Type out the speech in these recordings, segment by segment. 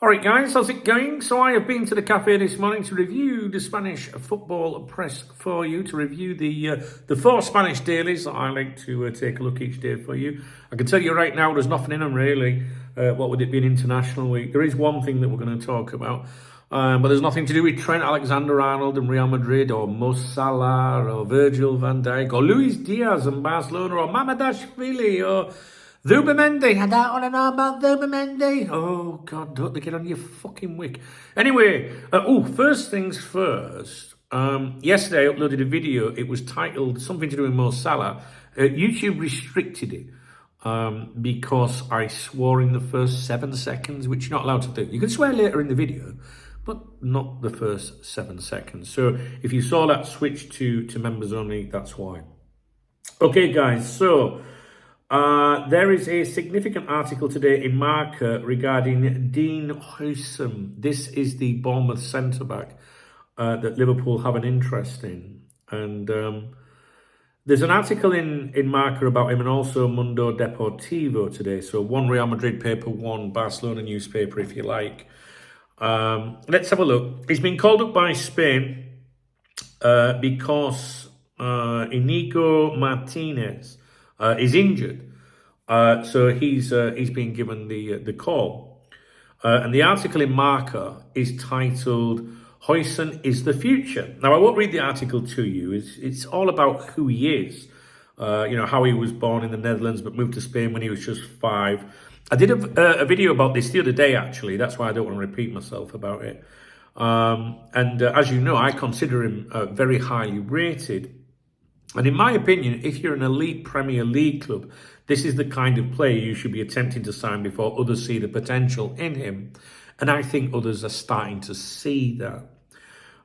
All right, guys, how's it going? So I have been to the cafe this morning to review the Spanish football press for you, to review the four Spanish dailies that I like to take a look each day for you. I can tell you right now, there's nothing in them really. What would it be, an international week? There is one thing that we're going to talk about, but there's nothing to do with Trent Alexander-Arnold and Real Madrid, or Mo Salah, or Virgil van Dijk, or Luis Diaz and Barcelona, or Mamadashvili, or Zubimendi. I don't want to know about Zubimendi. Oh, God, don't they get on your fucking wick. Anyway, first things first. Yesterday I uploaded a video. It was titled something to do with Mo Salah. YouTube restricted it because I swore in the first 7 seconds, which you're not allowed to do. You can swear later in the video, but not the first 7 seconds. So if you saw that switch to members only, that's why. Okay, guys, so there is a significant article today in Marca regarding Dean Huijsen. This is the Bournemouth centre-back that Liverpool have an interest in. And there's an article in Marca about him, and also Mundo Deportivo today. So one Real Madrid paper, one Barcelona newspaper, if you like. Let's have a look. He's been called up by Spain because Inigo Martinez is injured, so he's been given the call, and the article in Marca is titled "Huijsen is the future." Now, I won't read the article to you. It's all about who he is. How he was born in the Netherlands but moved to Spain when he was just 5. I did a video about this the other day, actually. That's why I don't want to repeat myself about it. As you know, I consider him very highly rated. And in my opinion, if you're an elite Premier League club, this is the kind of player you should be attempting to sign before others see the potential in him. And I think others are starting to see that.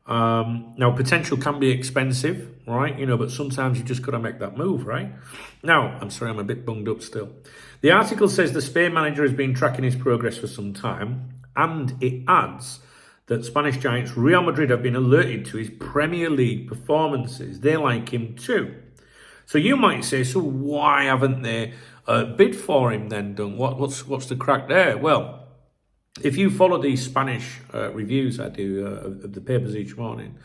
Now, potential can be expensive, right? But sometimes you just got to make that move, right? Now, I'm sorry, I'm a bit bunged up still. The article says the Spain manager has been tracking his progress for some time, and it adds that Spanish giants Real Madrid have been alerted to his Premier League performances. They like him too. So you might say, so why haven't they bid for him then, Dunk? What's the crack there? Well, if you follow these Spanish reviews I do of the papers each morning,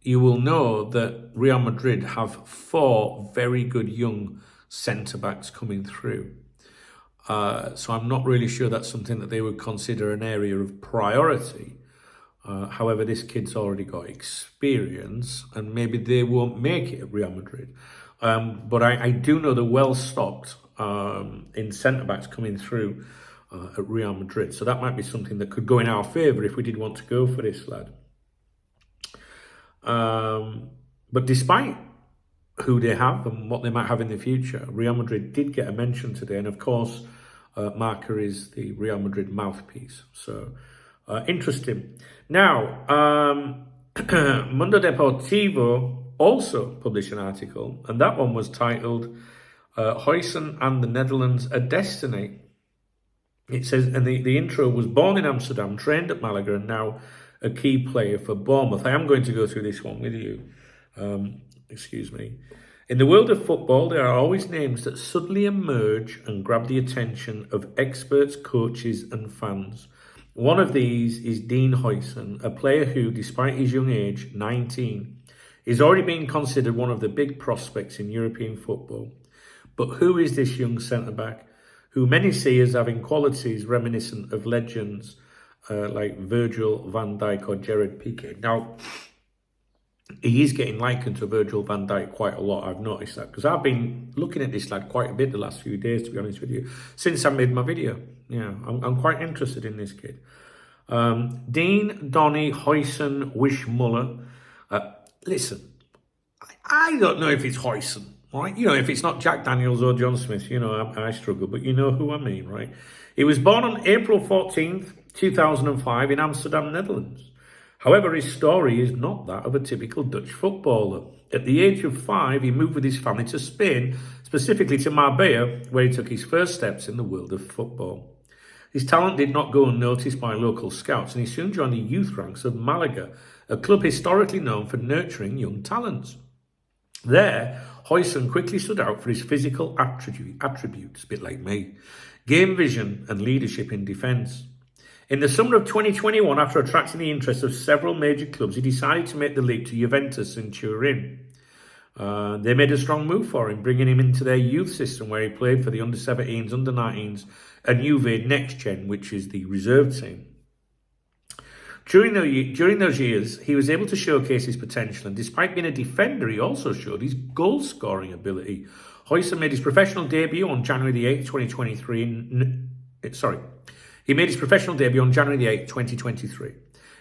you will know that Real Madrid have 4 very good young centre-backs coming through. So I'm not really sure that's something that they would consider an area of priority. However, this kid's already got experience, and maybe they won't make it at Real Madrid. But I do know they're well stocked in centre-backs coming through at Real Madrid. So that might be something that could go in our favour if we did want to go for this lad. But despite who they have and what they might have in the future, Real Madrid did get a mention today. And of course, Marca is the Real Madrid mouthpiece. So, interesting. Now, Mundo Deportivo also published an article, and that one was titled, Huijsen and the Netherlands, a Destiny. It says, and the intro was born in Amsterdam, trained at Malaga, and now a key player for Bournemouth. I am going to go through this one with you. Excuse me. In the world of football, there are always names that suddenly emerge and grab the attention of experts, coaches and fans. One of these is Dean Huijsen, a player who, despite his young age, 19, is already being considered one of the big prospects in European football. But who is this young centre-back, who many see as having qualities reminiscent of legends like Virgil, Van Dijk or Gerard Piqué? Now, he is getting likened to Virgil van Dijk quite a lot. I've noticed that because I've been looking at this lad quite a bit the last few days, to be honest with you, since I made my video. Yeah, I'm quite interested in this kid. Dean Donny Huijsen Wishmuller. Listen, I don't know if it's Huijsen, right? If it's not Jack Daniels or John Smith, I struggle, but you know who I mean, right? He was born on April 14th, 2005 in Amsterdam, Netherlands. However, his story is not that of a typical Dutch footballer. At the age of 5, he moved with his family to Spain, specifically to Marbella, where he took his first steps in the world of football. His talent did not go unnoticed by local scouts, and he soon joined the youth ranks of Malaga, a club historically known for nurturing young talents. There, Huijsen quickly stood out for his physical attributes, a bit like me, game vision and leadership in defence. In the summer of 2021, after attracting the interest of several major clubs, he decided to make the leap to Juventus in Turin. They made a strong move for him, bringing him into their youth system where he played for the under-17s, under-19s and Juve Next Gen, which is the reserve team. During those years, he was able to showcase his potential, and despite being a defender, he also showed his goal-scoring ability. Huijsen made his professional debut on January the 8th, 2023. He made his professional debut on January the 8th, 2023.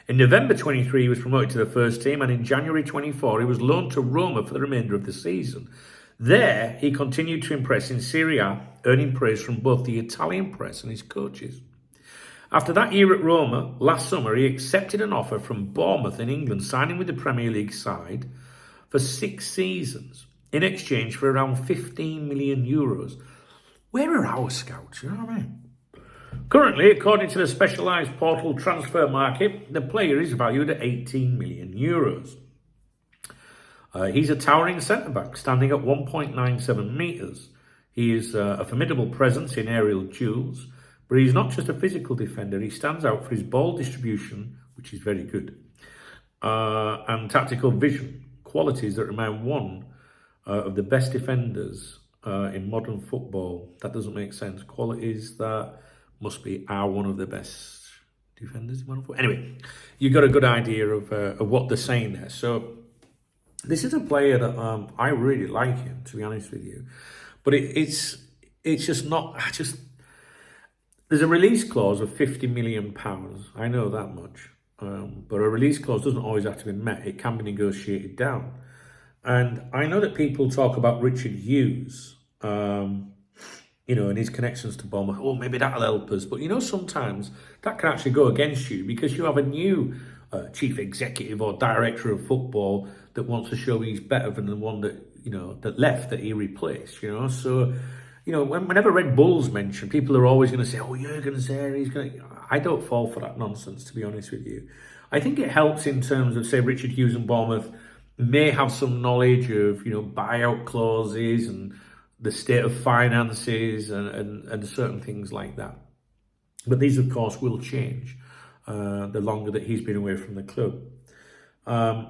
In November 23, he was promoted to the first team, and in January 24, he was loaned to Roma for the remainder of the season. There, he continued to impress in Serie A, earning praise from both the Italian press and his coaches. After that year at Roma, last summer, he accepted an offer from Bournemouth in England, signing with the Premier League side for 6 seasons in exchange for around €15 million. Where are our scouts? You know what I mean? Currently, according to the specialised portal Transfer Market, the player is valued at €18 million. He's a towering centre-back, standing at 1.97 metres. He is a formidable presence in aerial duels, but he's not just a physical defender. He stands out for his ball distribution, which is very good, and tactical vision, qualities that remain one of the best defenders in modern football. That doesn't make sense. Qualities that must be are one of the best defenders in modern football. Anyway, you got a good idea of what they're saying there. So this is a player that I really like him, to be honest with you. But it's just not. There's a release clause of £50 million. I know that much. But a release clause doesn't always have to be met. It can be negotiated down. And I know that people talk about Richard Hughes, and his connections to Bournemouth. Oh, maybe that'll help us. But, sometimes that can actually go against you because you have a new chief executive or director of football that wants to show he's better than the one that left, that he replaced, So, whenever Red Bull's mentioned, people are always going to say, oh, Jurgen's there, he's going to... I don't fall for that nonsense, to be honest with you. I think it helps in terms of, say, Richard Hughes and Bournemouth may have some knowledge of, buyout clauses and the state of finances and certain things like that. But these, of course, will change the longer that he's been away from the club. I've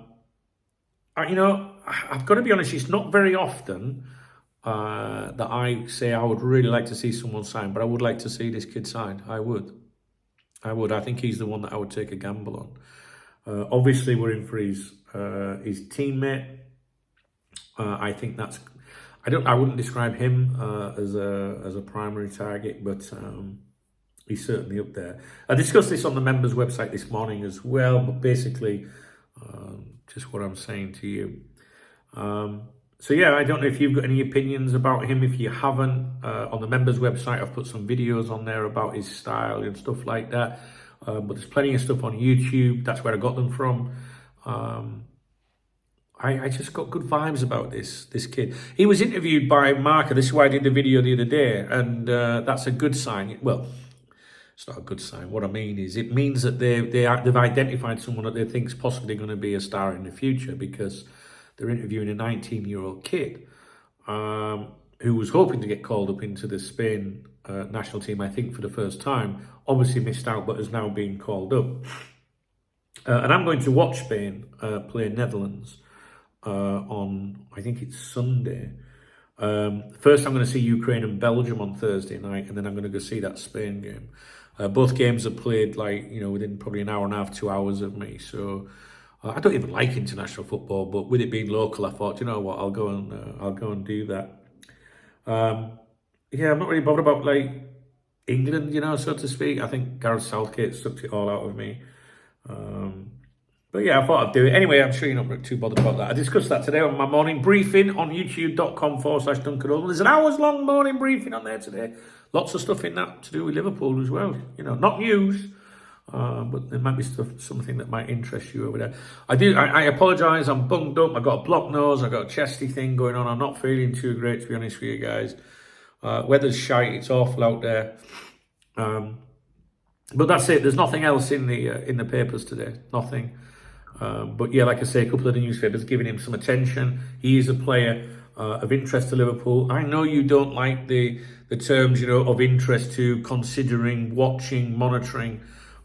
got to be honest, it's not very often that I say I would really like to see someone sign, but I would like to see this kid sign. I would. I think he's the one that I would take a gamble on. Obviously, we're in for his teammate. I think that's... I wouldn't describe him as a primary target, but he's certainly up there. I discussed this on the members' website this morning as well, but basically, just what I'm saying to you. So yeah, I don't know if you've got any opinions about him. If you haven't, on the members' website, I've put some videos on there about his style and stuff like that. But there's plenty of stuff on YouTube. That's where I got them from. I just got good vibes about this kid. He was interviewed by Marca. This is why I did the video the other day, and that's a good sign. Well, it's not a good sign. What I mean is, it means that they've identified someone that they think is possibly going to be a star in the future, because they're interviewing a 19-year-old kid who was hoping to get called up into the Spain national team, I think, for the first time. Obviously missed out, but has now been called up. And I'm going to watch Spain play Netherlands on, I think it's Sunday. First, I'm going to see Ukraine and Belgium on Thursday night, and then I'm going to go see that Spain game. Both games are played within probably an hour and a half, 2 hours of me. So I don't even like international football, but with it being local, I thought, you know what, I'll go and do that. Yeah, I'm not really bothered about England, so to speak. I think Gareth Southgate sucked it all out of me. But yeah, I thought I'd do it. Anyway, I'm sure you're not too bothered about that. I discussed that today on my morning briefing on youtube.com/Duncan Oldham. There's an hours-long morning briefing on there today. Lots of stuff in that to do with Liverpool as well. Not news, but there might be something that might interest you over there. I apologise, I'm bunged up. I've got a blocked nose. I've got a chesty thing going on. I'm not feeling too great, to be honest with you guys. Weather's shite. It's awful out there. But that's it. There's nothing else in the papers today. Nothing. But yeah, like I say, a couple of the newspapers giving him some attention. He is a player of interest to Liverpool. I know you don't like the terms, of interest to, considering, watching, monitoring.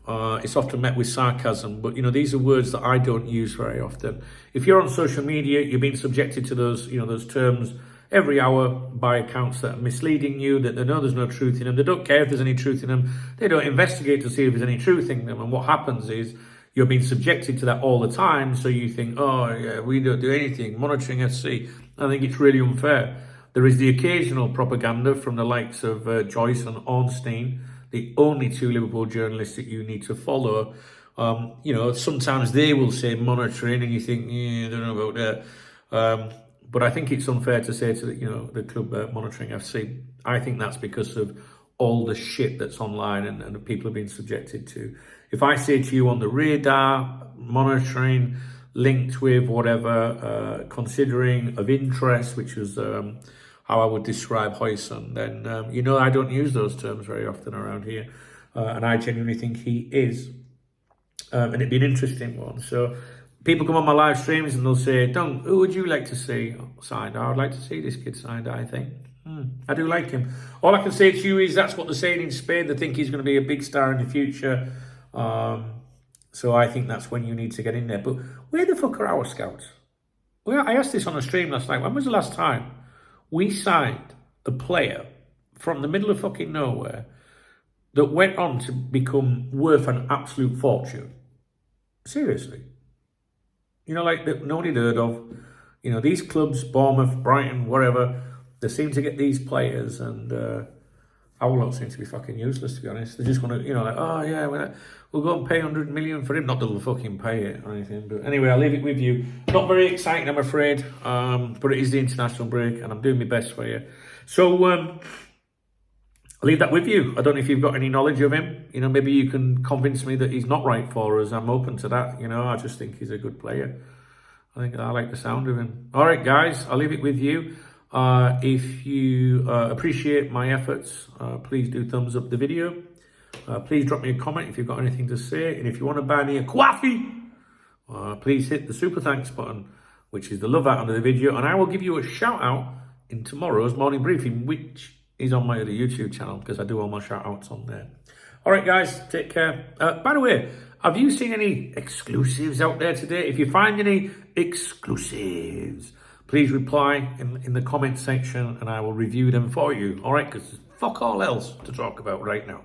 It's often met with sarcasm, but these are words that I don't use very often. If you're on social media, you're being subjected to those terms every hour by accounts that are misleading you, that they know there's no truth in them. They don't care if there's any truth in them. They don't investigate to see if there's any truth in them. And what happens is you're being subjected to that all the time. So you think, oh yeah, we don't do anything. Monitoring FC. I think it's really unfair. There is the occasional propaganda from the likes of Joyce and Ornstein, the only two Liverpool journalists that you need to follow. Sometimes they will say monitoring, and you think, I don't know about that. But I think it's unfair to say to the club monitoring FC. I think that's because of all the shit that's online and people are being subjected to. If I say to you on the radar, monitoring, linked with whatever, considering, of interest, which was how I would describe Huijsen, then I don't use those terms very often around here. And I genuinely think he is. And it'd be an interesting one. So people come on my live streams and they'll say, who would you like to see signed? I would like to see this kid signed, I think. I do like him. All I can say to you is that's what they're saying in Spain. They think he's going to be a big star in the future. So I think that's when you need to get in there. But where the fuck are our scouts? Well, I asked this on a stream last night. When was the last time we signed a player from the middle of fucking nowhere that went on to become worth an absolute fortune? Seriously. That nobody heard of. These clubs, Bournemouth, Brighton, whatever, they seem to get these players, and our lot seem to be fucking useless, to be honest. They're just going to, oh yeah, we'll go and pay 100 million for him. Not that they'll fucking pay it or anything. But anyway, I'll leave it with you. Not very exciting, I'm afraid. But it is the international break, and I'm doing my best for you. So I'll leave that with you. I don't know if you've got any knowledge of him. Maybe you can convince me that he's not right for us. I'm open to that. I just think he's a good player. I like the sound of him. All right, guys, I'll leave it with you. If you appreciate my efforts, please do thumbs up the video. Please drop me a comment if you've got anything to say. And if you want to buy me a coffee, please hit the super thanks button, which is the love out under the video. And I will give you a shout out in tomorrow's morning briefing, which is on my other YouTube channel, because I do all my shout outs on there. All right, guys, take care. By the way, have you seen any exclusives out there today? If you find any exclusives, please reply in the comment section and I will review them for you. All right, because there's fuck all else to talk about right now.